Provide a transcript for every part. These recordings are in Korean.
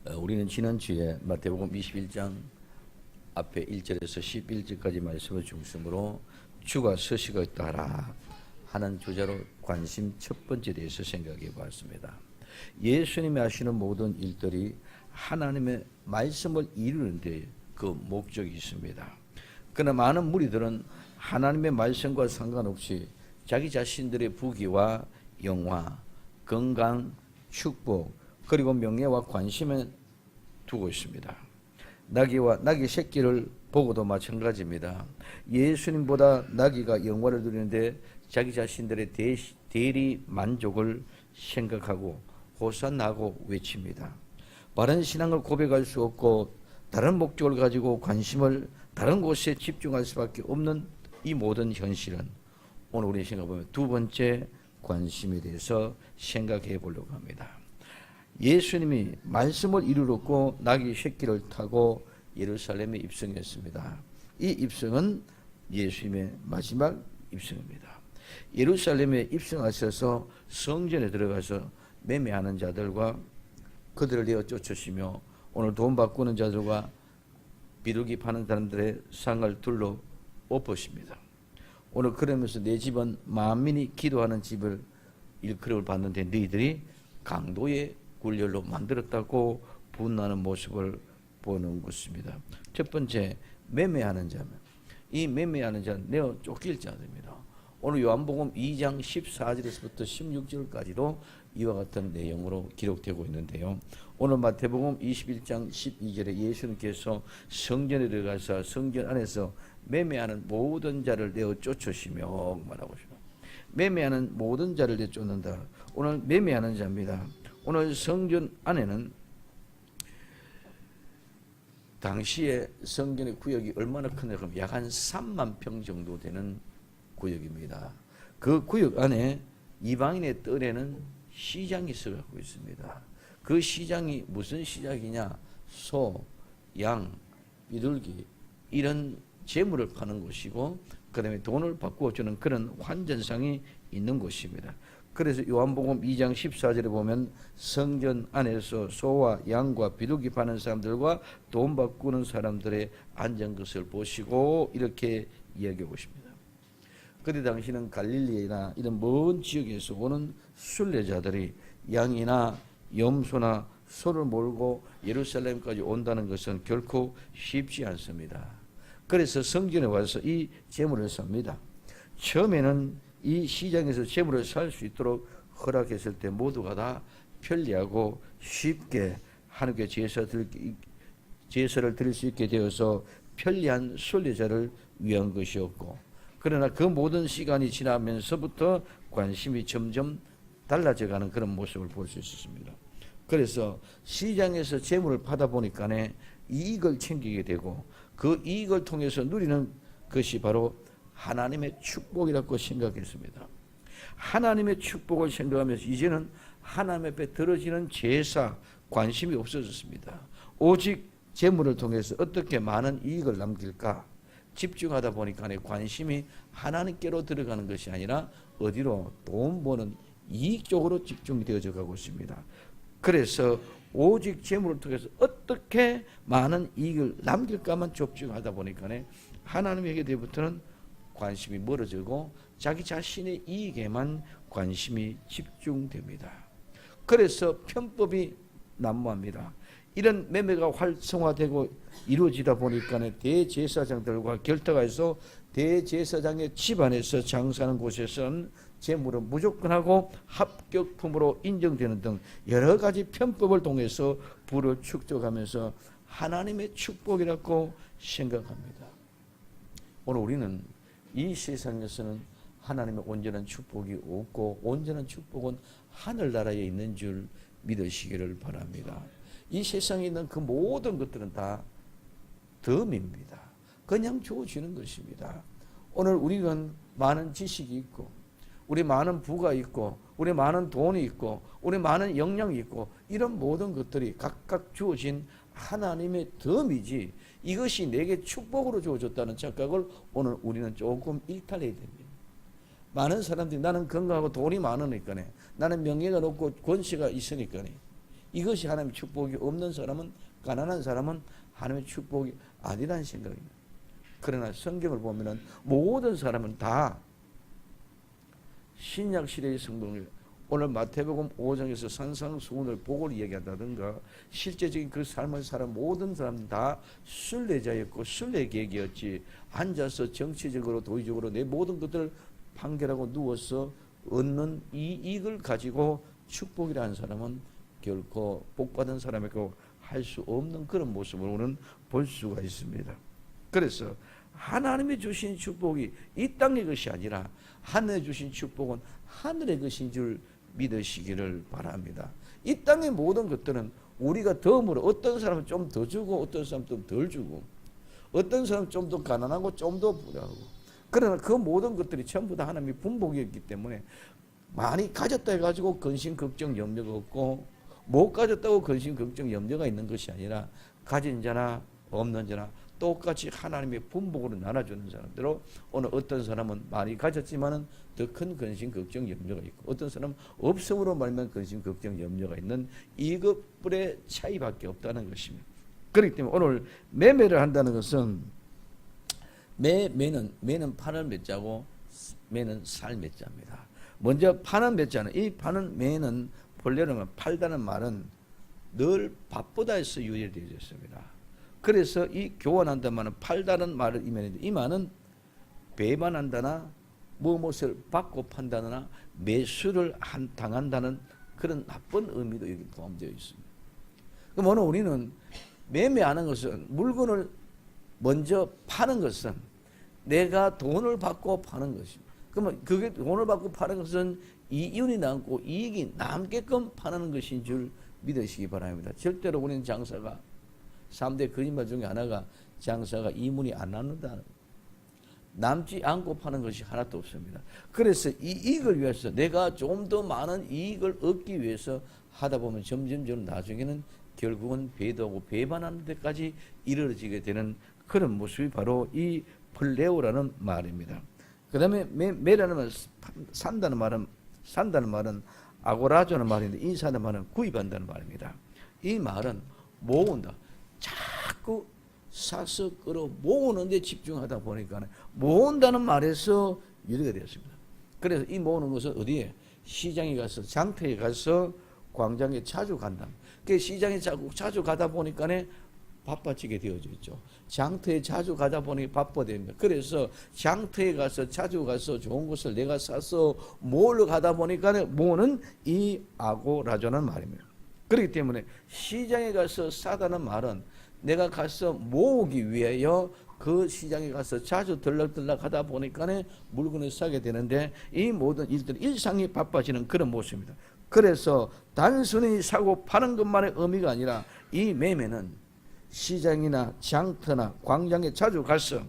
우리는 지난주에 마태복음 21장 앞에 1절에서 11절까지 말씀을 중심으로 주가 서시가 있다 하라 하는 주제로 관심 첫 번째에 대해서 생각해 보았습니다. 예수님이 하시는 모든 일들이 하나님의 말씀을 이루는 데 그 목적이 있습니다. 그러나 많은 무리들은 하나님의 말씀과 상관없이 자기 자신들의 부귀와 영화, 건강, 축복 그리고 명예와 관심에 두고 있습니다. 나귀 새끼를 보고도 마찬가지입니다. 예수님보다 나귀가 영화를 누리는데 자기 자신들의 대리 만족을 생각하고 호산나고 외칩니다. 바른 신앙을 고백할 수 없고 다른 목적을 가지고 관심을 다른 곳에 집중할 수밖에 없는 이 모든 현실은 오늘 우리 생각해보면 두 번째 관심에 대해서 생각해 보려고 합니다. 예수님이 말씀을 이루었고 나귀 새끼를 타고 예루살렘에 입성했습니다. 이 입성은 예수님의 마지막 입성입니다. 예루살렘에 입성하셔서 성전에 들어가서 매매하는 자들과 그들을 내어 쫓으시며 오늘 돈 바꾸는 자들과 비둘기 파는 사람들의 상을 둘러 엎으십니다. 오늘 그러면서 내 집은 만민이 기도하는 집을 일컬음을 받는데 너희들이 강도의 굴열로 만들었다고 분노하는 모습을 보는 것입니다. 첫 번째, 매매하는 자면 이 매매하는 자는 내어 쫓길 자들입니다. 오늘 요한복음 2장 14절에서부터 16절까지도 이와 같은 내용으로 기록되고 있는데요. 오늘 마태복음 21장 12절에 예수님께서 성전에 들어가서 성전 안에서 매매하는 모든 자를 내어 쫓으시며 말하고 있습니다. 매매하는 모든 자를 내어 쫓는다. 오늘 매매하는 자입니다. 오늘 성전 안에는 당시에 성전의 구역이 얼마나 크냐 하면 약 한 3만 평 정도 되는 구역입니다. 그 구역 안에 이방인의 뜰에는 시장이 있어가고 있습니다. 그 시장이 무슨 시장이냐? 소, 양, 비둘기 이런 재물을 파는 곳이고 그 다음에 돈을 바꾸어 주는 그런 환전상이 있는 곳입니다. 그래서 요한복음 2장 14절에 보면 성전 안에서 소와 양과 비둘기 파는 사람들과 돈 바꾸는 사람들의 앉은 것을 보시고 이렇게 이야기하고 있습니다. 그때 당시는 갈릴리나 이런 먼 지역에서 오는 순례자들이 양이나 염소나 소를 몰고 예루살렘까지 온다는 것은 결코 쉽지 않습니다. 그래서 성전에 와서 이 재물을 삽니다. 처음에는 이 시장에서 재물을 살 수 있도록 허락했을 때 모두가 다 편리하고 쉽게 하나님께 제사를 드릴 수 있게 되어서 편리한 순례자를 위한 것이었고, 그러나 그 모든 시간이 지나면서부터 관심이 점점 달라져가는 그런 모습을 볼 수 있었습니다. 그래서 시장에서 재물을 파다 보니까 이익을 챙기게 되고 그 이익을 통해서 누리는 것이 바로 하나님의 축복이라고 생각했습니다. 하나님의 축복을 생각하면서 이제는 하나님 앞에 들어지는 제사 관심이 없어졌습니다. 오직 재물을 통해서 어떻게 많은 이익을 남길까 집중하다 보니까 관심이 하나님께로 들어가는 것이 아니라 어디로 돈 버는 이익 쪽으로 집중이 되어져 가고 있습니다. 그래서 오직 재물을 통해서 어떻게 많은 이익을 남길까만 집중하다 보니까 하나님에게부터는 관심이 멀어지고 자기 자신의 이익에만 관심이 집중됩니다. 그래서 편법이 난무합니다. 이런 매매가 활성화되고 이루어지다 보니까 대제사장들과 결탁을 해서 대제사장의 집안에서 장사하는 곳에서는 재물은 무조건 하고 합격품으로 인정되는 등 여러 가지 편법을 통해서 부를 축적하면서 하나님의 축복이라고 생각합니다. 오늘 우리는 이 세상에서는 하나님의 온전한 축복이 없고 온전한 축복은 하늘나라에 있는 줄 믿으시기를 바랍니다. 이 세상에 있는 그 모든 것들은 다 덤입니다. 그냥 주어지는 것입니다. 오늘 우리는 많은 지식이 있고 우리 많은 부가 있고 우리 많은 돈이 있고 우리 많은 역량이 있고 이런 모든 것들이 각각 주어진 하나님의 덤이지 이것이 내게 축복으로 주어졌다는 착각을 오늘 우리는 조금 일탈해야 됩니다. 많은 사람들이 나는 건강하고 돈이 많으니까 나는 명예가 높고 권세가 있으니까 이것이 하나님의 축복이 없는 사람은, 가난한 사람은 하나님의 축복이 아니라는 생각입니다. 그러나 성경을 보면은 모든 사람은 다 신약 시대의 성도들, 오늘 마태복음 5장에서 산상수훈을 복을 얘기한다든가 실제적인 그 삶을 살아 모든 사람은 다 순례자였고 순례객이었지, 앉아서 정치적으로 도의적으로 내 모든 것들을 판결하고 누워서 얻는 이 이익을 가지고 축복이라는 사람은 결코 복받은 사람이고 할 수 없는 그런 모습을 우리는 볼 수가 있습니다. 그래서 하나님이 주신 축복이 이 땅의 것이 아니라 하늘에 주신 축복은 하늘의 것인 줄 믿으시기를 바랍니다. 이 땅의 모든 것들은 우리가 덤으로, 어떤 사람은 좀 더 주고 어떤 사람은 좀 덜 주고 어떤 사람은 좀 더 가난하고 좀 더 부자하고, 그러나 그 모든 것들이 전부 다 하나님의 분복이었기 때문에 많이 가졌다 해가지고 근심 걱정 염려가 없고, 못 가졌다고 근심 걱정 염려가 있는 것이 아니라 가진 자나 없는 자나 똑같이 하나님의 분복으로 나눠주는 사람대로, 오늘 어떤 사람은 많이 가졌지만은 더 큰 근심 걱정 염려가 있고, 어떤 사람은 없음으로 말면 근심 걱정 염려가 있는 이것뿐의 차이밖에 없다는 것입니다. 그렇기 때문에 오늘 매매를 한다는 것은, 매는 파는 매자고 매는 살 매자입니다. 먼저 파는 매자는, 이 파는 매는 본래는 팔다는 말은 늘 바쁘다에서 유래되어졌습니다. 그래서 이 교환한다는 말은 팔다는 말을 이면인데, 이 말은 배반한다나 무엇을 받고 판다나 매수를 당한다는 그런 나쁜 의미도 여기 포함되어 있습니다. 그럼 오늘 우리는 매매하는 것은, 물건을 먼저 파는 것은 내가 돈을 받고 파는 것입니다. 그러면 그게 돈을 받고 파는 것은 이윤이 남고 이익이 남게끔 파는 것인 줄 믿으시기 바랍니다. 절대로 우리는 장사가 3대 거짓말 중에 하나가 장사가 이문이 안 남는다는, 남지 않고 파는 것이 하나도 없습니다. 그래서 이 이익을 위해서 내가 좀 더 많은 이익을 얻기 위해서 하다 보면 점점 나중에는 결국은 배도하고 배반하는 데까지 이르러지게 되는 그런 모습이 바로 이 플레오라는 말입니다. 그 다음에 매라는 말은 산다는 말은 아고라조는 말인데, 이 산다는 말은 구입한다는 말입니다. 이 말은 모은다. 자꾸 사서 끌어 모으는 데 집중하다 보니까 모은다는 말에서 유래가 되었습니다. 그래서 이 모으는 것은 어디에? 시장에 가서, 장터에 가서, 광장에 자주 간다. 그 시장에 자주 가다 보니까 바빠지게 되어져 있죠. 장터에 자주 가다 보니 바빠집니다. 그래서 장터에 가서 자주 가서 좋은 것을 내가 사서 모으러 가다 보니까 모으는 이 아고라조는 말입니다. 그렇기 때문에 시장에 가서 사다는 말은 내가 가서 모으기 위하여 그 시장에 가서 자주 들락들락 하다 보니까 물건을 사게 되는데, 이 모든 일들이 일상이 바빠지는 그런 모습입니다. 그래서 단순히 사고 파는 것만의 의미가 아니라 이 매매는 시장이나 장터나 광장에 자주 가서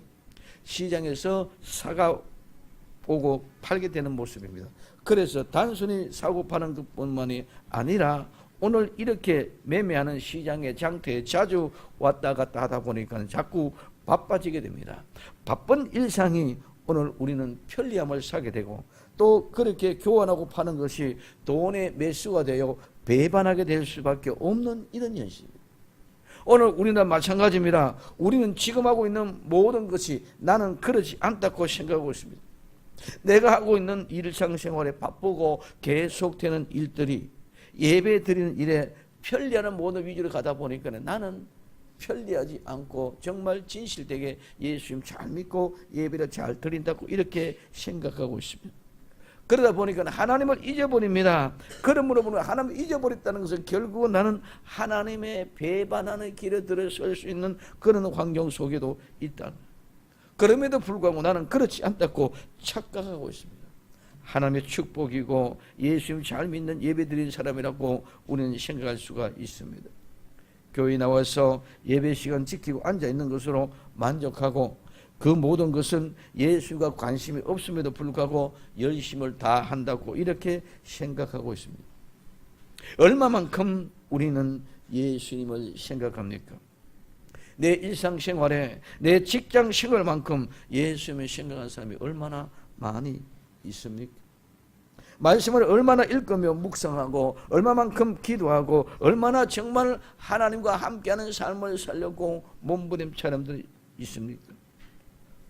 시장에서 사가 오고 팔게 되는 모습입니다. 그래서 단순히 사고 파는 것뿐만이 아니라 오늘 이렇게 매매하는 시장에, 장터에 자주 왔다 갔다 하다 보니까 자꾸 바빠지게 됩니다. 바쁜 일상이 오늘 우리는 편리함을 사게 되고, 또 그렇게 교환하고 파는 것이 돈의 매수가 되어 배반하게 될 수밖에 없는 이런 현실입니다. 오늘 우리는 마찬가지입니다. 우리는 지금 하고 있는 모든 것이 나는 그렇지 않다고 생각하고 있습니다. 내가 하고 있는 일상생활에 바쁘고 계속되는 일들이 예배 드리는 일에 편리하는 모든 위주로 가다 보니까 나는 편리하지 않고 정말 진실되게 예수님 잘 믿고 예배를 잘 드린다고 이렇게 생각하고 있습니다. 그러다 보니까 하나님을 잊어버립니다. 그러므로 하나님을 잊어버렸다는 것은 결국은 나는 하나님의 배반하는 길에 들어설 수 있는 그런 환경 속에도 있다. 그럼에도 불구하고 나는 그렇지 않다고 착각하고 있습니다. 하나님의 축복이고 예수님 잘 믿는 예배드리는 사람이라고 우리는 생각할 수가 있습니다. 교회 나와서 예배 시간 지키고 앉아있는 것으로 만족하고, 그 모든 것은 예수가 관심이 없음에도 불구하고 열심을 다 한다고 이렇게 생각하고 있습니다. 얼마만큼 우리는 예수님을 생각합니까? 내 일상생활에, 내 직장생활만큼 예수님을 생각하는 사람이 얼마나 많이 있습니까? 말씀을 얼마나 읽으며 묵상하고 얼마만큼 기도하고 얼마나 정말 하나님과 함께하는 삶을 살려고 몸부림 사람들이 있습니까?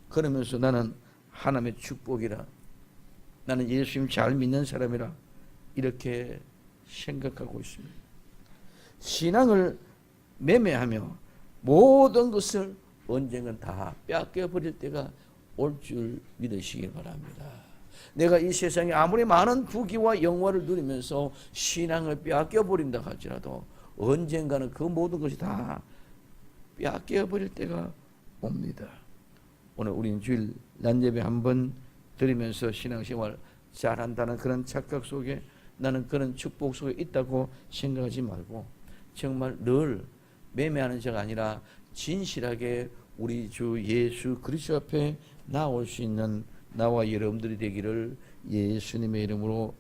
그러면서 나는 하나님의 축복이라, 나는 예수님 잘 믿는 사람이라 이렇게 생각하고 있습니다. 신앙을 매매하며 모든 것을 언젠간 다 뺏겨버릴 때가 올 줄 믿으시기 바랍니다. 내가 이 세상에 아무리 많은 부귀와 영화를 누리면서 신앙을 뺏겨버린다 할지라도 언젠가는 그 모든 것이 다 뺏겨버릴 때가 옵니다. 오늘 우리는 주일 낮예배 한번 드리면서 신앙생활 잘한다는 그런 착각 속에, 나는 그런 축복 속에 있다고 생각하지 말고 정말 늘 매매하는 자가 아니라 진실하게 우리 주 예수 그리스도 앞에 나올 수 있는 나와 여러분들이 되기를 예수님의 이름으로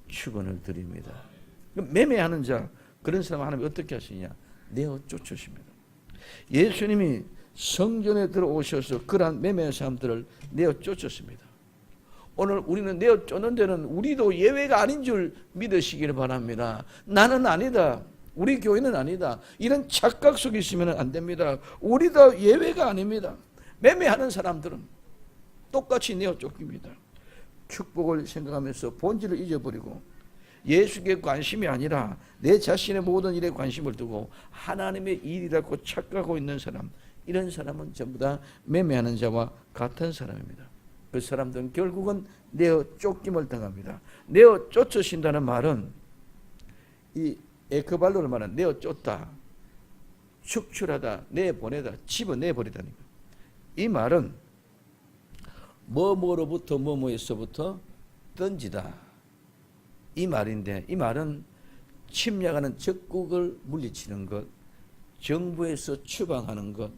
축원을 드립니다. 매매하는 자, 그런 사람 하나님 어떻게 하시냐? 내어 쫓으십니다. 예수님이 성전에 들어오셔서 그러한 매매하는 사람들을 내어 쫓았습니다. 오늘 우리는 내어 쫓는 데는 우리도 예외가 아닌 줄 믿으시기를 바랍니다. 나는 아니다, 우리 교회는 아니다, 이런 착각 속에 있으면 안 됩니다. 우리도 예외가 아닙니다. 매매하는 사람들은 똑같이 내어 쫓깁니다. 축복을 생각하면서 본질을 잊어버리고 예수께 관심이 아니라 내 자신의 모든 일에 관심을 두고 하나님의 일이라고 착각하고 있는 사람, 이런 사람은 전부 다 매매하는 자와 같은 사람입니다. 그 사람들은 결국은 내어 쫓김을 당합니다. 내어 쫓으신다는 말은 이 에크발로를 말하는 내어 쫓다, 축출하다, 내보내다, 집어내버리다는 것. 이 말은 뭐뭐로부터 뭐뭐에서부터 던지다, 이 말인데, 이 말은 침략하는 적국을 물리치는 것, 정부에서 추방하는 것,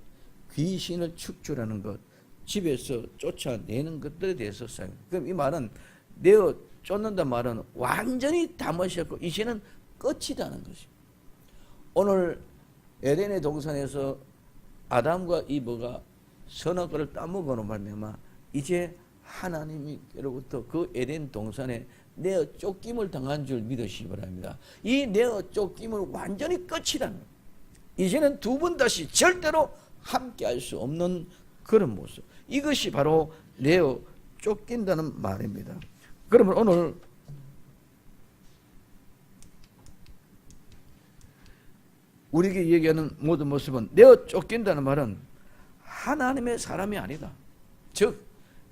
귀신을 축출하는 것, 집에서 쫓아내는 것들에 대해서 사용합니다. 그럼 이 말은 내어 쫓는다는 말은 완전히 다 못했고 이제는 끝이라는 것입니다. 오늘 에덴의 동산에서 아담과 이브가 선악과를 따먹어놓은 말미암아 이제 하나님께로부터 그 에덴 동산에 내어 쫓김을 당한 줄 믿으시기 바랍니다. 이 내어 쫓김은 완전히 끝이라는 거예요. 이제는 두 번 다시 절대로 함께 할 수 없는 그런 모습, 이것이 바로 내어 쫓긴다는 말입니다. 그러면 오늘 우리에게 얘기하는 모든 모습은, 내어 쫓긴다는 말은 하나님의 사람이 아니다. 즉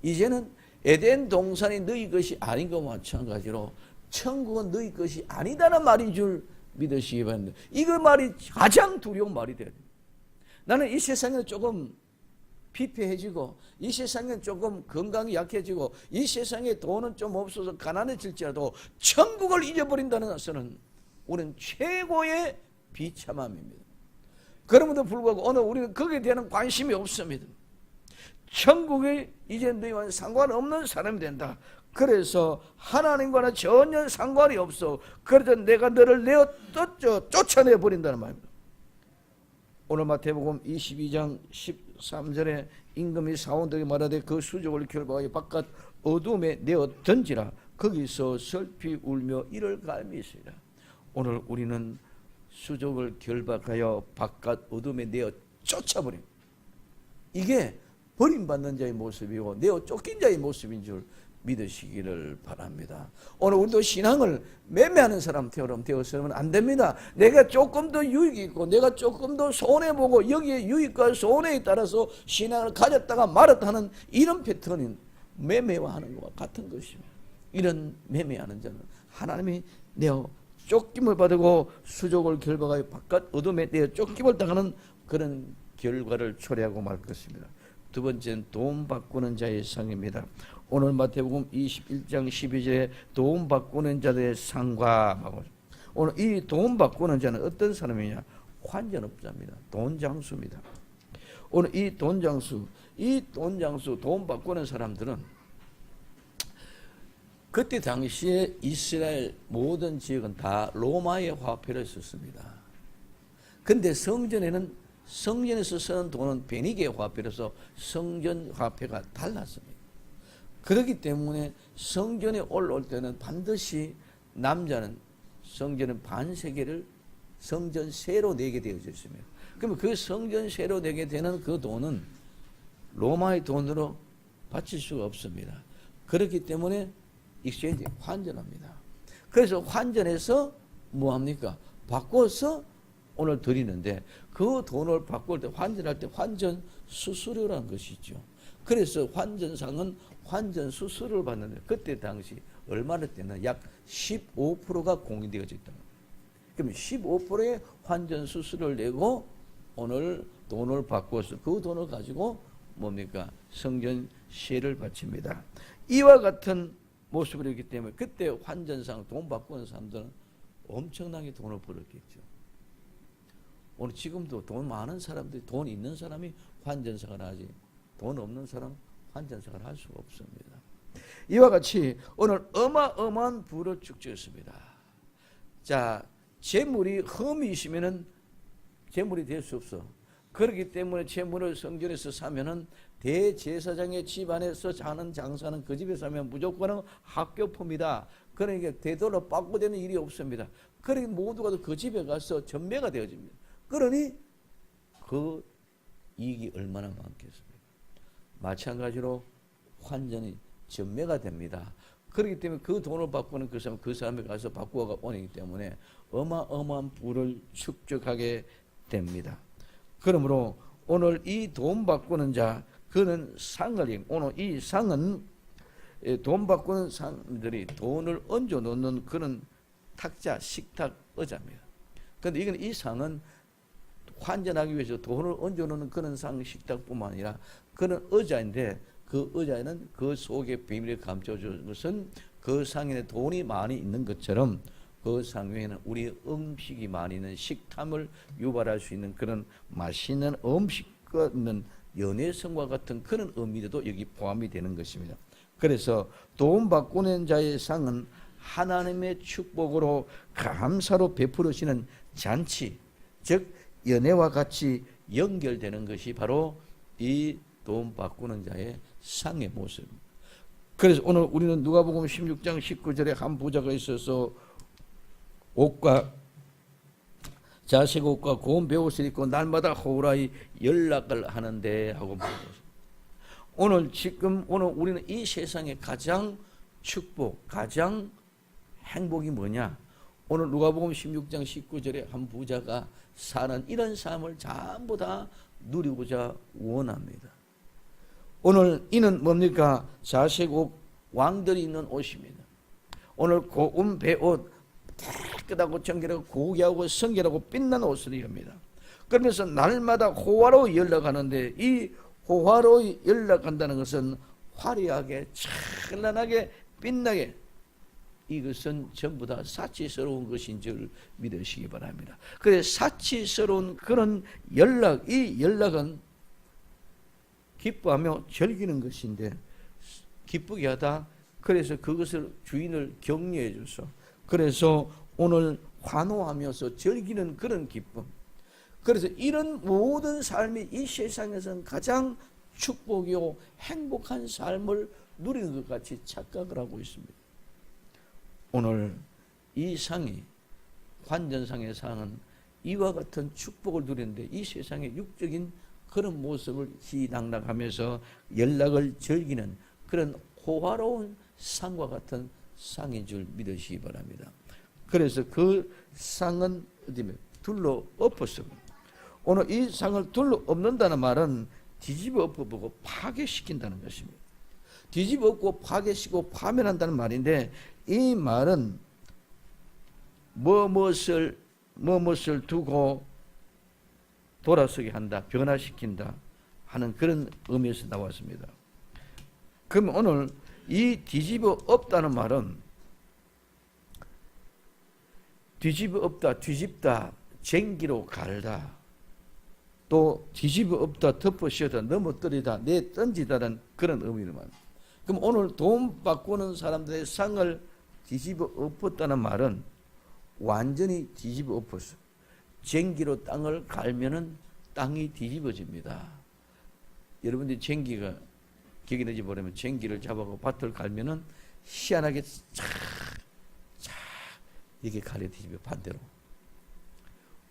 이제는 에덴 동산이 너희 것이 아닌 것과 마찬가지로 천국은 너희 것이 아니다는 말인 줄 믿으시기 바랍니다. 이거 말이 가장 두려운 말이 돼야 돼요. 나는 이 세상에 조금 피폐해지고 이 세상에 조금 건강이 약해지고 이 세상에 돈은 좀 없어서 가난해질지라도 천국을 잊어버린다는 것은 우리는 최고의 비참함입니다. 그럼에도 불구하고 오늘 우리는 거기에 대한 관심이 없습니다. 천국이 이제 너희와 상관없는 사람이 된다. 그래서 하나님과는 전혀 상관이 없어. 그래서 내가 너를 내어 쫓아내 버린다는 말입니다. 오늘 마태복음 22장 13절에 임금이 사원들에게 말하되 그 수족을 결박하여 바깥 어둠에 내어 던지라. 거기서 슬피 울며 이를 갈미시라. 오늘 우리는 수족을 결박하여 바깥 어둠에 내어 쫓아버립니다. 이게 버림받는 자의 모습이고 내어 쫓긴 자의 모습인 줄 믿으시기를 바랍니다. 오늘 우리도 신앙을 매매하는 사람처럼 되어서는 안 됩니다. 내가 조금 더 유익이 있고 내가 조금 더 손해보고 여기에 유익과 손해에 따라서 신앙을 가졌다가 말았다는 이런 패턴인 매매와 하는 것과 같은 것입니다. 이런 매매하는 자는 하나님이 내어 쫓김을 받고 수족을 결박하여 바깥 어둠에 내어 쫓김을 당하는 그런 결과를 초래하고 말 것입니다. 두 번째는 도움 바꾸는 자의 상입니다. 오늘 마태복음 21장 12절에 도움 바꾸는 자들의 상과, 오늘 이 도움 바꾸는 자는 어떤 사람이냐? 환전업자입니다. 돈장수입니다. 오늘 이 돈장수, 도움 바꾸는 사람들은 그때 당시에 이스라엘 모든 지역은 다 로마의 화폐를 썼습니다. 근데 성전에서 쓰는 돈은 베니게 화폐라서 성전 화폐가 달랐습니다. 그렇기 때문에 성전에 올라올 때는 반드시 남자는 성전은 반세계를 성전세로 내게 되어져 있습니다. 그러면 그 성전세로 내게 되는 그 돈은 로마의 돈으로 바칠 수가 없습니다. 그렇기 때문에 익스체인지 환전합니다. 그래서 환전해서 뭐합니까? 바꿔서 오늘 드리는데 그 돈을 바꿀 때 환전할 때 환전 수수료라는 것이 있죠. 그래서 환전상은 환전 수수료를 받는데 그때 당시 얼마나 때는 약 15%가 공인되어져 있다. 그럼 15%의 환전 수수료를 내고 오늘 돈을 바꿔서 그 돈을 가지고 뭡니까? 성전세를 바칩니다. 이와 같은 모습이기 때문에 그때 환전상 돈 바꾸는 사람들은 엄청나게 돈을 벌었겠죠. 오늘 지금도 돈 많은 사람들이 돈 있는 사람이 환전상을 하지 돈 없는 사람 환전상을 할 수가 없습니다. 이와 같이 오늘 어마어마한 부를 축적했습니다. 자, 재물이 흠이 있으면은 재물이 될 수 없어. 그렇기 때문에 재물을 성전에서 사면은 대제사장의 집안에서 하는 장사는 그 집에서 하면 무조건은 합격품이다. 그러니까 되도록 바꾸되는 일이 없습니다. 그러니 모두가 그 집에 가서 전매가 되어집니다. 그러니 그 이익이 얼마나 많겠습니까? 마찬가지로 환전이 전매가 됩니다. 그렇기 때문에 그 돈을 바꾸는 그 사람에 가서 바꾸어 오기 때문에 어마어마한 부를 축적하게 됩니다. 그러므로 오늘 이 돈 바꾸는 자 그는 상을 오늘 이 상은 돈 바꾸는 사람들이 돈을 얹어 놓는 그런 탁자, 식탁, 의자입니다. 그런데 이건 이 상은 환전하기 위해서 돈을 얹어 놓는 그런 상, 식탁뿐만 아니라 그런 의자인데 그 의자에는 그 속에 비밀을 감춰주는 것은 그 상에 돈이 많이 있는 것처럼 그 상 위에는 우리 음식이 많이 있는 식탐을 유발할 수 있는 그런 맛있는 음식과 있는 연애성과 같은 그런 의미도 여기 포함이 되는 것입니다. 그래서 돈 바꾸는 자의 상은 하나님의 축복으로 감사로 베풀으시는 잔치, 즉 연애와 같이 연결되는 것이 바로 이 돈 바꾸는 자의 상의 모습입니다. 그래서 오늘 우리는 누가복음 16장 19절에 한 부자가 있어서 옷과 자색 옷과 고운 베옷을 입고 날마다 호라이 연락을 하는데 하고 말합니다. 오늘 우리는 이 세상에 가장 축복, 가장 행복이 뭐냐? 오늘 누가복음 16장 19절에 한 부자가 사는 이런 삶을 전부 다 누리고자 원합니다. 오늘 이는 뭡니까? 자색 옷, 왕들이 입는 옷입니다. 오늘 고운 베옷, 깨끗하고 정결하고 고귀하고 성결하고 빛나는 옷을 입습니다. 그러면서 날마다 호화로 연락하는데 이 호화로 연락한다는 것은 화려하게 찬란하게 빛나게 이것은 전부 다 사치스러운 것인 줄 믿으시기 바랍니다. 그래서 사치스러운 그런 연락, 이 연락은 기뻐하며 즐기는 것인데 기쁘게 하다. 그래서 그것을 주인을 격려해 줘서 그래서 오늘 환호하면서 즐기는 그런 기쁨. 그래서 이런 모든 삶이 이 세상에서는 가장 축복이요 행복한 삶을 누리는 것 같이 착각을 하고 있습니다. 오늘 이 상이 환전상의 상은 이와 같은 축복을 누리는데 이 세상의 육적인 그런 모습을 희낙낙하면서 연락을 즐기는 그런 호화로운 상과 같은 상인 줄 믿으시기 바랍니다. 그래서 그 상은 둘러 엎었습니다. 오늘 이 상을 둘러 엎는다는 말은 뒤집어 엎어보고 파괴시킨다는 것입니다. 뒤집어 엎고 파괴시키고 파멸한다는 말인데 이 말은 무엇을 두고 돌아서게 한다, 변화시킨다 하는 그런 의미에서 나왔습니다. 그럼 오늘 이 뒤집어 엎다는 말은 뒤집어 엎다, 뒤집다, 쟁기로 갈다, 또 뒤집어 엎다, 덮어 씌우다, 넘어뜨리다, 내던지다는 그런 의미를 말합니다. 그럼 오늘 돈 바꾸는 사람들의 상을 뒤집어 엎었다는 말은 완전히 뒤집어 엎었어. 쟁기로 땅을 갈면은 땅이 뒤집어집니다. 여러분들이 쟁기가 기계든지 보려면 쟁기를 잡아고 밭을 갈면은 희한하게 쫙 이렇게 갈려 뒤집어 반대로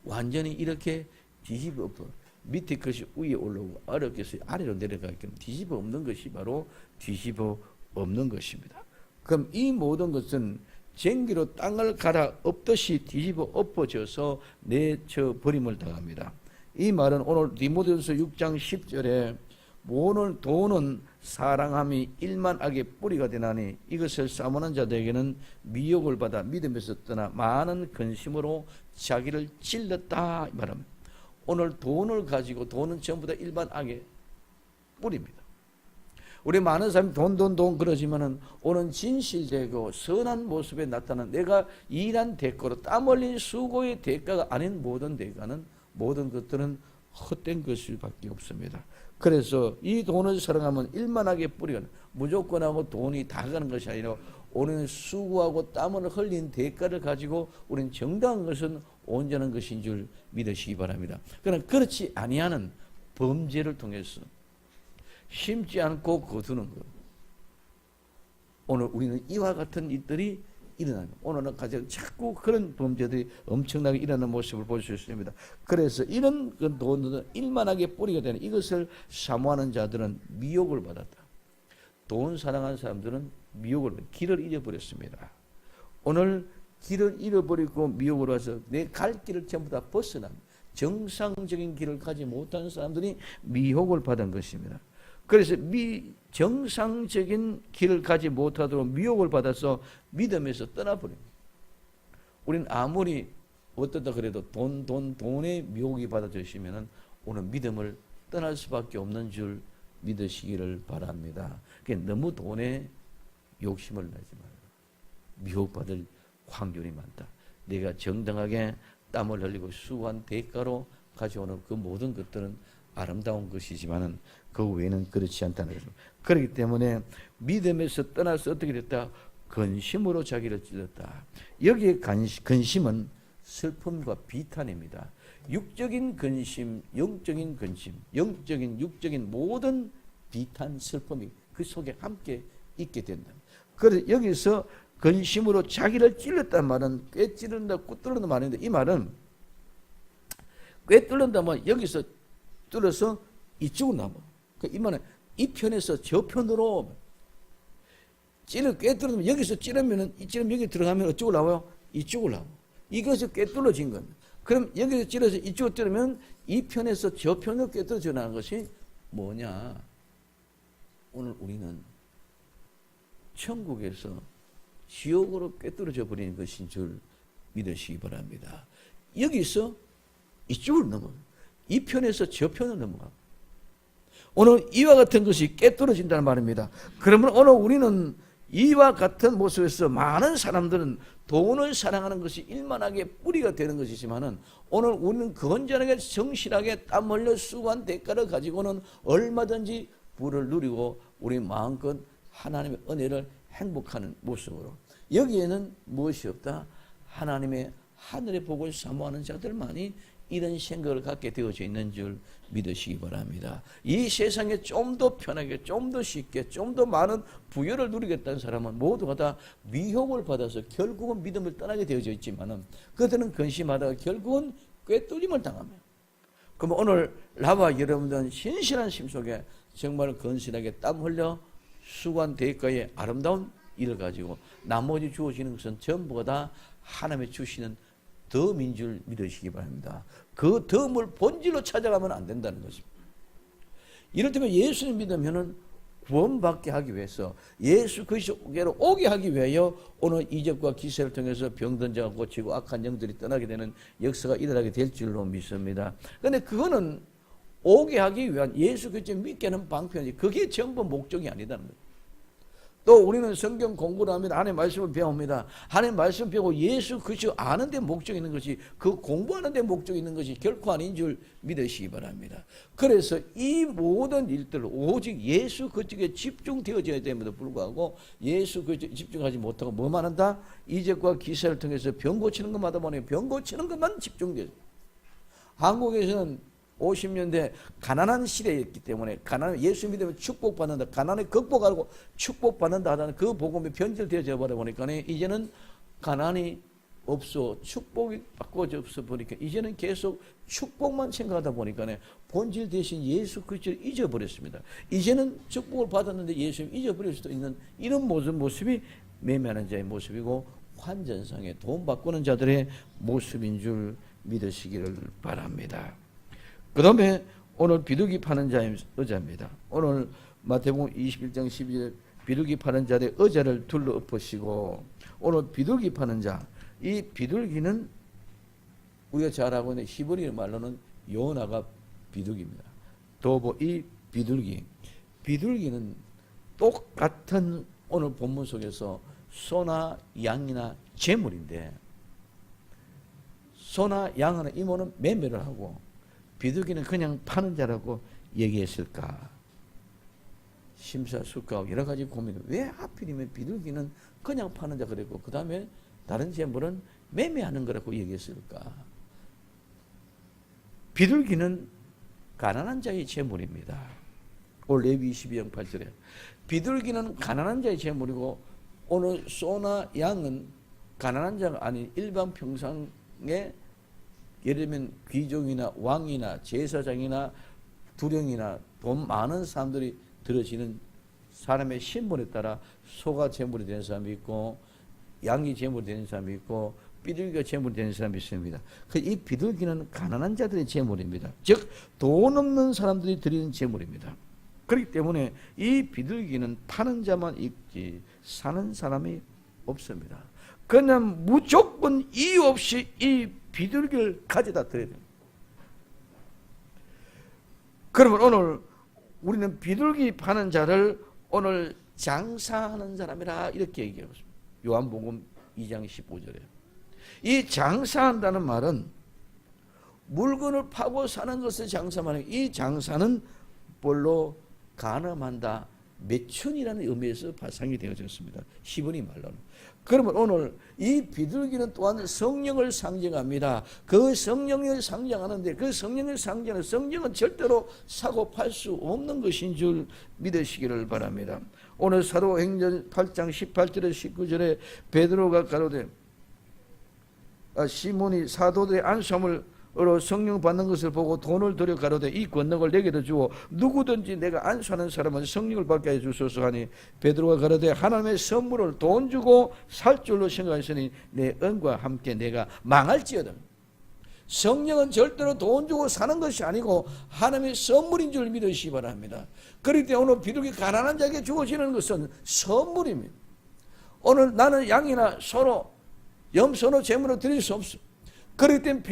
완전히 이렇게 뒤집어 엎어 밑에 것이 위에 올라오고 아래 것이 아래로 내려가기 때문에 뒤집어 엎는 것이 바로 뒤집어 엎는 것입니다. 그럼 이 모든 것은 쟁기로 땅을 갈아 엎듯이 뒤집어 엎어져서 내쳐 버림을 당합니다. 이 말은 오늘 디모데후서 6장 10절에 오늘 돈은 사랑함이 일만하게 뿌리가 되나니 이것을 사모하는 자들에게는 미혹을 받아 믿음에서 떠나 많은 근심으로 자기를 찔렀다 이 말합니다. 오늘 돈을 가지고 돈은 전부 다 일반악의 뿌리입니다. 우리 많은 사람이 돈 그러지만은 오늘 진실되고 선한 모습에 나타난 내가 일한 대가로 땀 흘린 수고의 대가가 아닌 모든 대가는 모든 것들은 헛된 것일 밖에 없습니다. 그래서 이 돈을 사랑하면 일만하게 뿌리가 무조건 하고 돈이 다 가는 것이 아니라 우리는 수고하고 땀을 흘린 대가를 가지고 우리는 정당한 것은 온전한 것인 줄 믿으시기 바랍니다. 그러나 그렇지 아니하는 범죄를 통해서 심지 않고 거두는 것. 오늘 우리는 이와 같은 일들이 일어납니다. 오늘은 가장 자꾸 그런 범죄들이 엄청나게 일어나는 모습을 볼 수 있습니다. 그래서 이런 돈들은 일만하게 뿌리가 되는 이것을 사모하는 자들은 미혹을 받았다. 돈 사랑하는 사람들은 미혹을 길을 잃어버렸습니다. 오늘 길을 잃어버리고 미혹으로 와서 내 갈 길을 전부 다 벗어난 정상적인 길을 가지 못하는 사람들이 미혹을 받은 것입니다. 그래서 정상적인 길을 가지 못하도록 미혹을 받아서 믿음에서 떠나버립니다. 우리는 아무리 어떻다 그래도 돈에 미혹이 받아주시면 오늘 믿음을 떠날 수밖에 없는 줄 믿으시기를 바랍니다. 너무 돈에 욕심을 내지 말아요. 미혹받을 확률이 많다. 내가 정당하게 땀을 흘리고 수고한 대가로 가져오는 그 모든 것들은 아름다운 것이지만은 그 외에는 그렇지 않다는 것입니다. 그렇기 때문에 믿음에서 떠나서 어떻게 됐다? 근심으로 자기를 찔렀다. 여기에 근심은 슬픔과 비탄입니다. 육적인 근심, 영적인 근심, 육적인 모든 비탄, 슬픔이 그 속에 함께 있게 된다. 그래서 여기서 근심으로 자기를 찔렀단 말은 꽤 찌른다, 뚫는다 말인데 이 말은 꽤 뚫는다면 여기서 뚫어서 이쪽으로 남아. 이 말은 이 편에서 저 편으로 꽤 뚫으면 여기서 찌르면은 이처럼 여기 들어가면 어쪽으로 나와요? 이쪽으로 나와. 이것이 꽤 뚫어진 겁니다. 그럼 여기서 찌르서 이쪽으로 뚫으면 이 편에서 저 편으로 꽤 뚫어져 나가는 것이 뭐냐? 오늘 우리는 천국에서 지옥으로 꿰뚫어져 버리는 것인 줄 믿으시기 바랍니다. 여기서 이쪽으로 넘어가요. 이 편에서 저 편으로 넘어가요. 오늘 이와 같은 것이 꿰뚫어진다는 말입니다. 그러면 오늘 우리는 이와 같은 모습에서 많은 사람들은 돈을 사랑하는 것이 일만하게 뿌리가 되는 것이지만은 오늘 우리는 건전하게 성실하게 땀 흘려 수고한 대가를 가지고는 얼마든지 부를 누리고 우리 마음껏 하나님의 은혜를 행복하는 모습으로 여기에는 무엇이 없다? 하나님의 하늘의 복을 사모하는 자들만이 이런 생각을 갖게 되어져 있는 줄 믿으시기 바랍니다. 이 세상에 좀 더 편하게, 좀 더 쉽게, 좀 더 많은 부여를 누리겠다는 사람은 모두가 다 미혹을 받아서 결국은 믿음을 떠나게 되어져 있지만은 그들은 근심하다가 결국은 꿰뚫림을 당합니다. 그럼 오늘 나와 여러분들은 신실한 심 속에 정말 건실하게 땀 흘려 수고한 대가의 아름다운 일을 가지고 나머지 주어지는 것은 전부가 다 하나님의 주시는 덤인 줄 믿으시기 바랍니다. 그 덤을 본질로 찾아가면 안 된다는 것입니다. 이를테면 예수님 믿으면은 구원받게 하기 위해서 예수 그리스도께로 오게 하기 위하여 오늘 이적과 기사를 통해서 병든 자가 고치고 악한 영들이 떠나게 되는 역사가 일어나게 될 줄로 믿습니다. 그런데 그거는 오게 하기 위한 예수 그리스도 믿게 하는 방편이지 그게 전부 목적이 아니다는 거예요. 또 우리는 성경 공부를 합니다. 하나님의 말씀을 배웁니다. 하나님의 말씀을 배우고 예수 그리스도 아는 데 목적이 있는 것이 그 공부하는 데 목적이 있는 것이 결코 아닌 줄 믿으시기 바랍니다. 그래서 이 모든 일들 오직 예수 그리스도에 집중되어져야 됨에도 불구하고 예수 그리스도에 집중하지 못하고 뭐만 한다? 이적과 기사를 통해서 병 고치는 것마다 보니 병 고치는 것만 집중돼요. 한국에서는 50년대 가난한 시대였기 때문에 예수 믿으면 축복받는다, 가난을 극복하고 축복받는다 하다는 그 복음이 변질되어져 버려 보니까 이제는 가난이 없어, 축복이 바꿔져 버리니까 이제는 계속 축복만 생각하다 보니까 본질 대신 예수 그리스도를 잊어버렸습니다. 이제는 축복을 받았는데 예수를 잊어버릴 수도 있는 이런 모습이 매매하는 자의 모습이고 환전상에 돈 바꾸는 자들의 모습인 줄 믿으시기를 바랍니다. 그 다음에 오늘 비둘기 파는 자의 의자입니다. 오늘 마태복음 21장 12절 비둘기 파는 자의 의자를 둘러 엎으시고, 오늘 비둘기 파는 자, 이 비둘기는 우리가 잘 알고 있는 히브리 말로는 요나가 비둘기입니다. 또 이 비둘기는 똑같은 오늘 본문 속에서 소나 양이나 재물인데, 소나 양은 이모는 매매를 하고 비둘기는 그냥 파는 자라고 얘기했을까? 심사숙고하고 여러 가지 고민을, 왜 하필이면 비둘기는 그냥 파는 자 그랬고 그 다음에 다른 재물은 매매하는 거라고 얘기했을까? 비둘기는 가난한 자의 재물입니다. 오늘 레위 22장 8절에 비둘기는 가난한 자의 재물이고, 오늘 소나 양은 가난한 자가 아닌 일반 평상의, 예를 들면 귀족이나 왕이나 제사장이나 두령이나 돈 많은 사람들이 들어지는 사람의 신분에 따라 소가 재물이 되는 사람이 있고 양이 재물이 되는 사람이 있고 비둘기가 재물이 되는 사람이 있습니다. 이 비둘기는 가난한 자들의 재물입니다. 즉 돈 없는 사람들이 드리는 재물입니다. 그렇기 때문에 이 비둘기는 파는 자만 있지 사는 사람이 없습니다. 그냥 무조건 이유 없이 이 비둘기를 가져다 드려야 됩니다. 그러면 오늘 우리는 비둘기 파는 자를 오늘 장사하는 사람이라 이렇게 얘기하고 있습니다. 요한복음 2장 15절에 이 장사한다는 말은 물건을 파고 사는 것을 장사하는, 이 장사는 뭘로 가늠한다, 매춘이라는 의미에서 발상이 되어졌습니다. 히브리 말로는. 그러면 오늘 이 비둘기는 또한 성령을 상징합니다. 그 성령을 상징하는데 그 성령을 상징하는 성령은 절대로 사고 팔 수 없는 것인 줄 믿으시기를 바랍니다. 오늘 사도행전 8장 18절에 19절에 베드로가 가로되 시몬이 사도들의 안수함으로 성령 받는 것을 보고 돈을 들여 가로되 이 권능을 내게도 주어 누구든지 내가 안수하는 사람은 성령을 받게 해 주소서 하니, 베드로가 가로되 하나님의 선물을 돈 주고 살 줄로 생각하시니 내 은과 함께 내가 망할지어다. 성령은 절대로 돈 주고 사는 것이 아니고 하나님의 선물인 줄 믿으시기 바랍니다. 그렇기 때문에 오늘 비둘기 가난한 자에게 주어지는 것은 선물입니다. 오늘 나는 양이나 소로 염소로 재물을 드릴 수 없어. 그렇기 때문에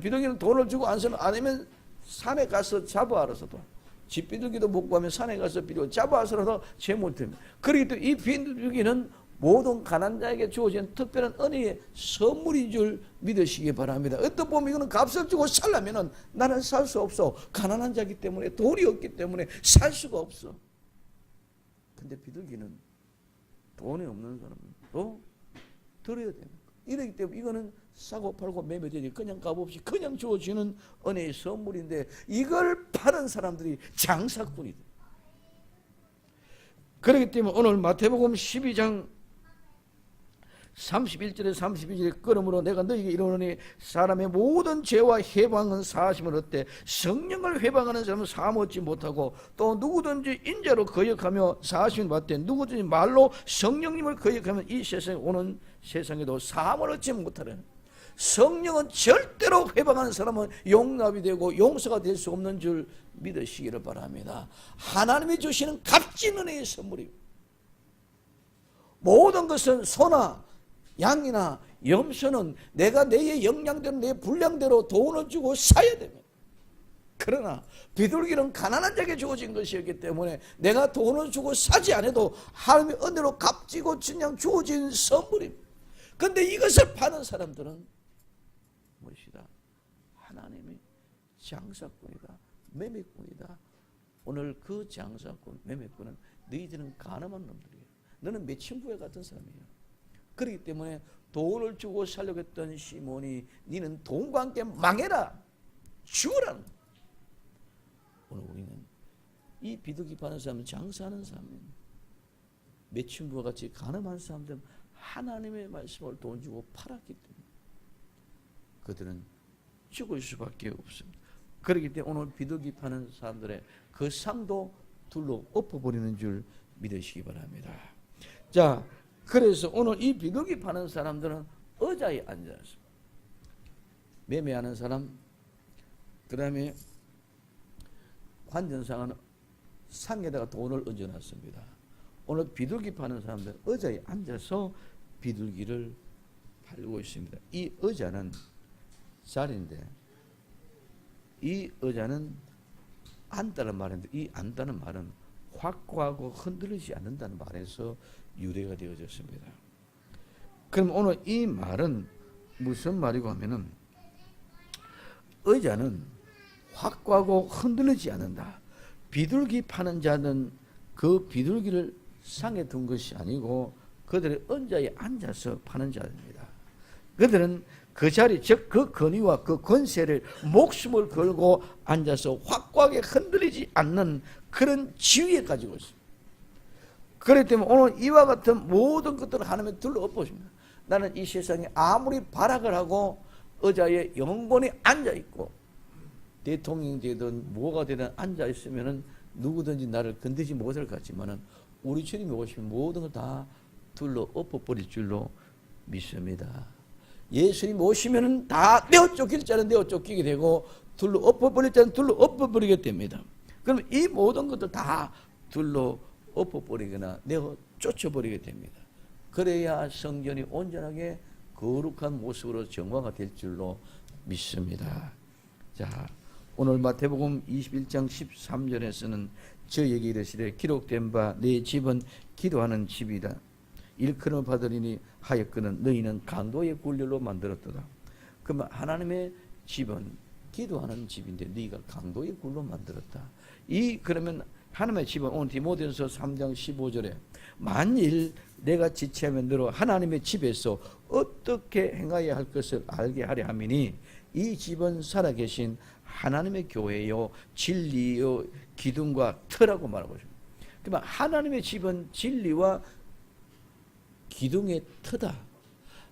비둘기는 돈을 주고 아니면 산에 가서 잡아와서도, 집 비둘기도 못 구하면 산에 가서 비둘기 잡아와서라도 재물 드립니다. 그렇기 때문에 이 비둘기는 모든 가난한 자에게 주어진 특별한 은혜의 선물인 줄 믿으시기 바랍니다. 어떤 보면 이거는 값을 주고 살려면 나는 살 수 없어. 가난한 자이기 때문에, 돈이 없기 때문에 살 수가 없어. 근데 비둘기는 돈이 없는 사람도 드려야 됩니다. 이렇기 때문에 이거는 사고 팔고 매매되지 그냥 값없이 그냥 주어지는 은혜의 선물인데 이걸 파는 사람들이 장사꾼이다. 그렇기 때문에 오늘 마태복음 12장 31절에 32절에 그러므로 내가 너희에게 이르노니 사람의 모든 죄와 해방은 사하심을 얻되 성령을 회방하는 사람은 사함 얻지 못하고, 또 누구든지 인자로 거역하며 사하심을 받되 누구든지 말로 성령님을 거역하면 이 세상에 오는 세상에도 사함을 얻지 못하려는. 성령은 절대로 회방하는 사람은 용납이 되고 용서가 될 수 없는 줄 믿으시기를 바랍니다. 하나님이 주시는 값진 은혜의 선물입니다. 모든 것은 소나 양이나 염소는 내가 내 역량대로 내 분량대로 돈을 주고 사야 됩니다. 그러나 비둘기는 가난한 자에게 주어진 것이었기 때문에 내가 돈을 주고 사지 않아도 하나님의 은혜로 값지고 그냥 주어진 선물입니다. 그런데 이것을 파는 사람들은 무엇이다? 하나님의 장사꾼이다, 매매꾼이다. 오늘 그 장사꾼, 매매꾼은 너희들은 가늠한 놈들이에요. 너는 매춘부에 같은 사람이에요. 그렇기 때문에 돈을 주고 살려고 했던 시몬이 니는 돈과 함께 망해라, 죽으라는 거예요. 이 비둘기 파는 사람은 장사하는 사람입니다. 매춘부와 같이 가늠한 사람들은 하나님의 말씀을 돈 주고 팔았기 때문에 그들은 죽을 수밖에 없습니다. 그렇기 때문에 오늘 비둘기 파는 사람들의 그 상도 둘로 엎어버리는 줄 믿으시기 바랍니다. 자, 그래서 오늘 이 비둘기 파는 사람들은 의자에 앉아서 매매하는 사람, 그 다음에 환전상은 상에다가 돈을 얹어놨습니다. 오늘 비둘기 파는 사람들은 의자에 앉아서 비둘기를 팔고 있습니다. 이 의자는 자리인데 이 의자는 앉다는 말인데 이 앉다는 말은 확고하고 흔들리지 않는다는 말에서 유래가 되어졌습니다. 그럼 오늘 이 말은 무슨 말이고 하면은 의자는 확고하고 흔들리지 않는다. 비둘기 파는 자는 그 비둘기를 상에 둔 것이 아니고 그들의 의자에 앉아서 파는 자입니다. 그들은 그 자리, 즉 그 권위와 그 권세를 목숨을 걸고 앉아서 확고하게 흔들리지 않는 그런 지위에 가지고 있습니다. 그렇기 때문에 오늘 이와 같은 모든 것들을 하나님의 둘로 엎어집니다. 나는 이 세상에 아무리 발악을 하고 의자에 영원히 앉아있고 대통령이 되든 뭐가 되든 앉아있으면 누구든지 나를 건드리지 못할 것 같지만 우리 주님이 오시면 모든 걸 다 둘로 엎어버릴 줄로 믿습니다. 예수님 오시면 다 내어 쫓길 자는 내어 쫓기게 되고 둘로 엎어버릴 자는 둘로 엎어버리게 됩니다. 그럼 이 모든 것들 다 둘로 엎어버리거나 내어 쫓아버리게 됩니다. 그래야 성전이 온전하게 거룩한 모습으로 정화가 될 줄로 믿습니다. 자, 오늘 마태복음 21장 13절에서는 저에게 이르시되 기록된 바 내 집은 기도하는 집이다. 일컬음을 받으리니 하였거든 너희는 강도의 굴렬로 만들었도다. 그러면 하나님의 집은 기도하는 집인데 너희가 강도의 굴로 만들었다. 그러면 하나님의 집은 오늘 디모데전서 3장 15절에 만일 내가 지체하면 너로 하나님의 집에서 어떻게 행하여야 할 것을 알게 하려 함이니 이 집은 살아계신 하나님의 교회요 진리요 기둥과 터라고 말하고 있습니다. 그러면 하나님의 집은 진리와 기둥의 터다.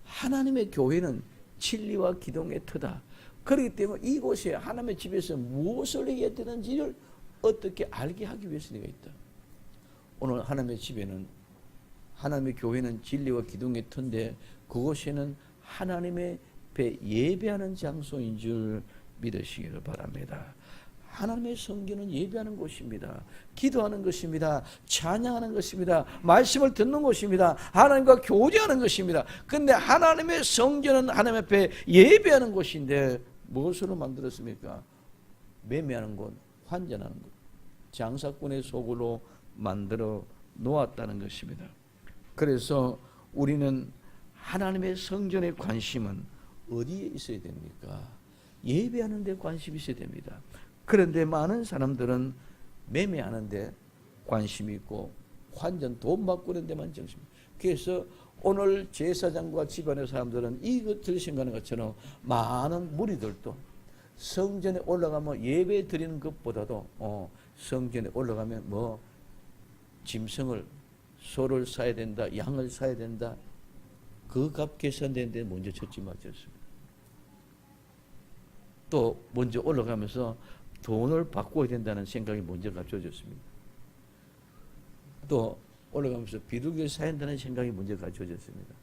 하나님의 교회는 진리와 기둥의 터다. 그렇기 때문에 이곳에 하나님의 집에서 무엇을 해야 되는지를 어떻게 알게 하기 위해서 내가 있다. 오늘 하나님의 집에는 하나님의 교회는 진리와 기둥의 터인데 그곳에는 하나님의 배 예배하는 장소인 줄 믿으시기를 바랍니다. 하나님의 성전은 예배하는 곳입니다. 기도하는 것입니다. 찬양하는 것입니다. 말씀을 듣는 곳입니다. 하나님과 교제하는 것입니다. 그런데 하나님의 성전은 하나님 앞에 예배하는 곳인데 무엇으로 만들었습니까? 매매하는 곳, 환전하는 곳, 장사꾼의 속으로 만들어 놓았다는 것입니다. 그래서 우리는 하나님의 성전의 관심은 어디에 있어야 됩니까? 예배하는 데 관심이 있어야 됩니다. 그런데 많은 사람들은 매매하는 데 관심이 있고 환전 돈 바꾸는 데만 정신. 그래서 오늘 제사장과 집안의 사람들은 이것을 생각하는 것처럼 많은 무리들도 성전에 올라가면 예배 드리는 것보다도 성전에 올라가면 뭐 짐승을 소를 사야 된다, 양을 사야 된다. 그 값 계산되는데 먼저 젖지 맞췄습니다. 또 먼저 올라가면서 돈을 바꿔야 된다는 생각이 먼저 갖춰졌습니다. 또 올라가면서 비둘기를 사야 한다는 생각이 먼저 갖춰졌습니다.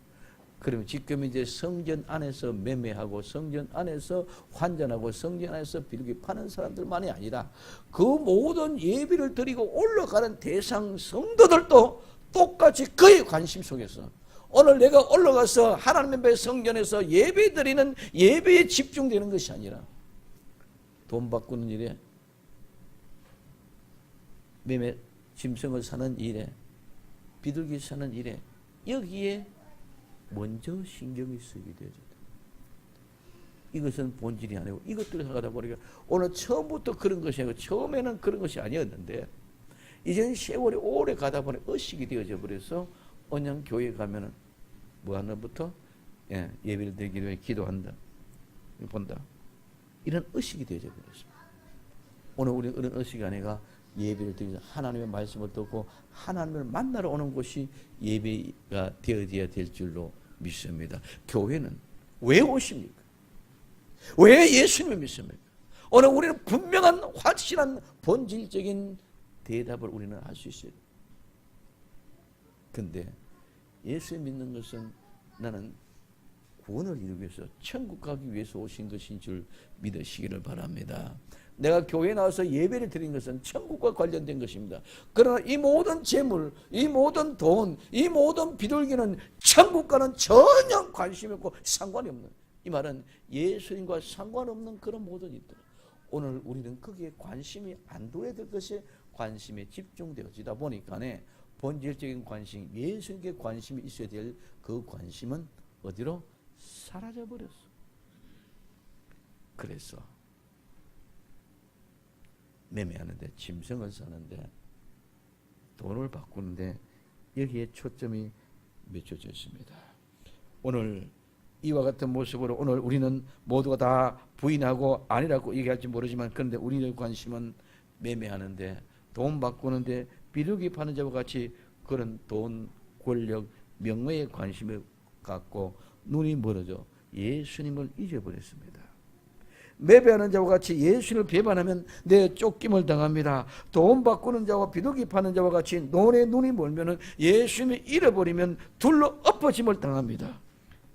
그러면 지금 이제 성전 안에서 매매하고 성전 안에서 환전하고 성전 안에서 비둘기 파는 사람들만이 아니라 그 모든 예비를 드리고 올라가는 대상 성도들도 똑같이 그의 관심 속에서 오늘 내가 올라가서 하나님의 성전에서 예배 드리는 예배에 집중되는 것이 아니라 돈 바꾸는 일에 매매 짐승을 사는 일에 비둘기 사는 일에 여기에 먼저 신경이 쓰이게 되어졌다. 이것은 본질이 아니고 이것들을 하다 보니까 오늘 처음부터 그런 것이 아니고 처음에는 그런 것이 아니었는데 이제는 세월이 오래 가다 보니 의식이 되어져 버려서 언양 교회에 가면은 뭐 하나부터 예배를 드리기 위해 기도한다. 본다. 이런 의식이 되어져 버렸습니다. 오늘 우리는 그런 의식이 아니라 예배를 드리면서 하나님의 말씀을 듣고 하나님을 만나러 오는 곳이 예배가 되어야 될 줄로 믿습니다. 교회는 왜 오십니까? 왜 예수님을 믿습니까? 오늘 우리는 분명한 확실한 본질적인 대답을 우리는 할 수 있어요. 근데 예수 믿는 것은 나는 구원을 이루기 위해서 천국 가기 위해서 오신 것인 줄 믿으시기를 바랍니다. 내가 교회에 나와서 예배를 드린 것은 천국과 관련된 것입니다. 그러나 이 모든 재물, 이 모든 돈, 이 모든 비둘기는 천국과는 전혀 관심이 없고 상관이 없는, 이 말은 예수님과 상관없는 그런 모든 일들. 오늘 우리는 거기에 관심이 안 둬야 될 것에 관심에 집중되어지다 보니까 본질적인 관심, 예수님께 관심이 있어야 될 그 관심은 어디로? 사라져버렸어. 그래서 매매하는데, 짐승을 사는데, 돈을 바꾸는데 여기에 초점이 맺혀져 있습니다. 오늘 이와 같은 모습으로 오늘 우리는 모두가 다 부인하고 아니라고 얘기할지 모르지만, 그런데 우리의 관심은 매매하는데, 돈 바꾸는데, 비둘기 파는 자와 같이 그런 돈, 권력, 명예에 관심을 갖고 눈이 멀어져 예수님을 잊어버렸습니다. 매배하는 자와 같이 예수님을 배반하면 내 쫓김을 당합니다. 돈 바꾸는 자와 비둘기 파는 자와 같이 돈에 눈이 멀면은 예수님을 잃어버리면 둘러 엎어짐을 당합니다.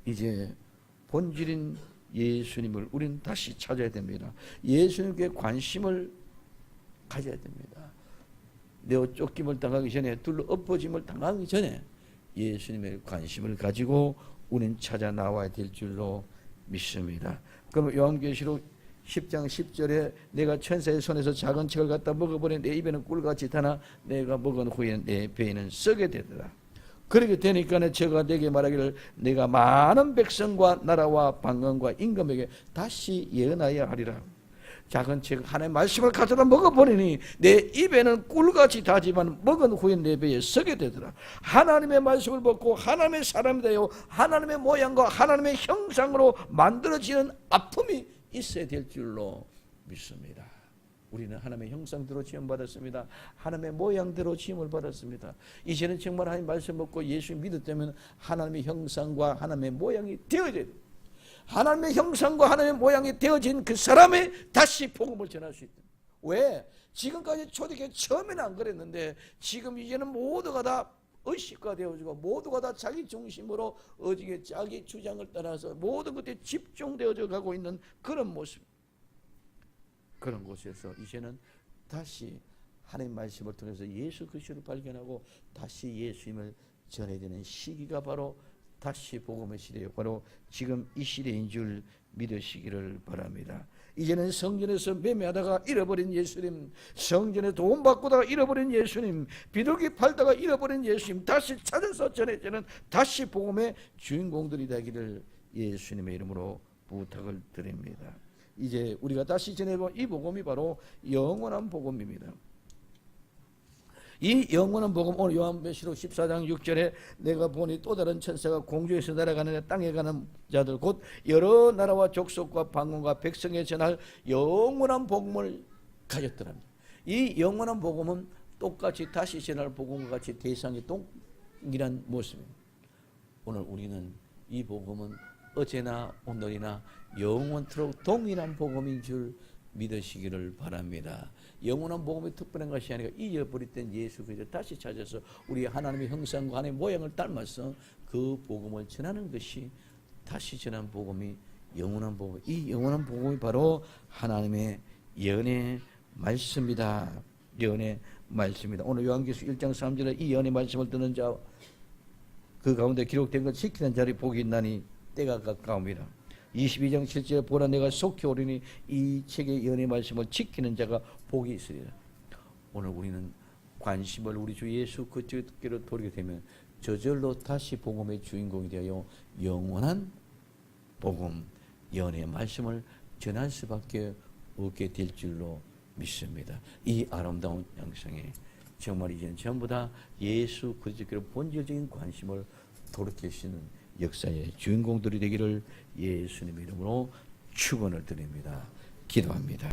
이제 본질인 예수님을 우리는 다시 찾아야 됩니다. 예수님께 관심을 가져야 됩니다. 내 쫓김을 당하기 전에, 둘러 엎어짐을 당하기 전에 예수님의 관심을 가지고 우리는 찾아 나와야 될 줄로 믿습니다. 그럼 요한계시록 10장 10절에 내가 천사의 손에서 작은 책을 갖다 먹어버린 내 입에는 꿀같이 타나 내가 먹은 후에 내 배에는 썩게 되더라. 그렇게 되니까 제가 내게 말하기를 내가 많은 백성과 나라와 방언과 임금에게 다시 예언하여 하리라. 작은 책 하나의 말씀을 가져다 먹어버리니 내 입에는 꿀같이 다지만 먹은 후에 내 배에 썩게 되더라. 하나님의 말씀을 먹고 하나님의 사람이 되어 하나님의 모양과 하나님의 형상으로 만들어지는 아픔이 있어야 될 줄로 믿습니다. 우리는 하나님의 형상대로 지음받았습니다. 하나님의 모양대로 지음을 받았습니다. 이제는 정말 하나님 말씀 먹고 예수 믿었다면 하나님의 형상과 하나님의 모양이 되어야 돼요. 하나님의 형상과 하나님의 모양이 되어진 그 사람이 다시 복음을 전할 수 있다. 왜? 지금까지 초대교회 처음에는 안 그랬는데 지금 이제는 모두가 다 의식화 되어지고 모두가 다 자기 중심으로 어지게 자기 주장을 따라서 모든 것에 집중되어져 가고 있는 그런 모습. 그런 곳에서 이제는 다시 하나님 말씀을 통해서 예수 그리스도를 발견하고 다시 예수님을 전해야 되는 시기가 바로 다시 복음의 시대요. 바로 지금 이 시대인 줄 믿으시기를 바랍니다. 이제는 성전에서 매매하다가 잃어버린 예수님, 성전에 돈 바꾸다가 잃어버린 예수님, 비둘기 팔다가 잃어버린 예수님 다시 찾아서 전해지는 다시 복음의 주인공들이 되기를 예수님의 이름으로 부탁을 드립니다. 이제 우리가 다시 전해본 이 복음이 바로 영원한 복음입니다. 이 영원한 복음, 오늘 요한계시록 14장 6절에 내가 보니 또 다른 천사가 공중에서 날아가는 땅에 가는 자들 곧 여러 나라와 족속과 방언과 백성에 전할 영원한 복음을 가졌더랍니다. 이 영원한 복음은 똑같이 다시 전할 복음과 같이 대상이 동일한 모습입니다. 오늘 우리는 이 복음은 어제나 오늘이나 영원토록 동일한 복음인 줄 믿으시기를 바랍니다. 영원한 복음이 특별한 것이 아니라 잊어버렸던 예수 그리스도 다시 찾아서 우리 하나님의 형상과 하나님의 모양을 닮아서 그 복음을 전하는 것이 다시 전한 복음이 영원한 복음. 이 영원한 복음이 바로 하나님의 예언의 말씀이다. 예언의 말씀이다. 오늘 요한계시록 1장 3절에 이 예언의 말씀을 듣는 자 그 가운데 기록된 것 지키는 자리 복이 있나니 때가 가까움이라. 22장 7절에 보라 내가 속히 오리니 이 책의 예언의 말씀을 지키는 자가 복이 있으리라. 오늘 우리는 관심을 우리 주 예수 그리스도께로 돌리게 되면 저절로 다시 복음의 주인공이 되어 영원한 복음, 예언의 말씀을 전할 수밖에 없게 될 줄로 믿습니다. 이 아름다운 양상에 정말 이제는 전부 다 예수 그리스도께로 본질적인 관심을 돌이키시는 역사의 주인공들이 되기를 예수님의 이름으로 축원을 드립니다. 기도합니다.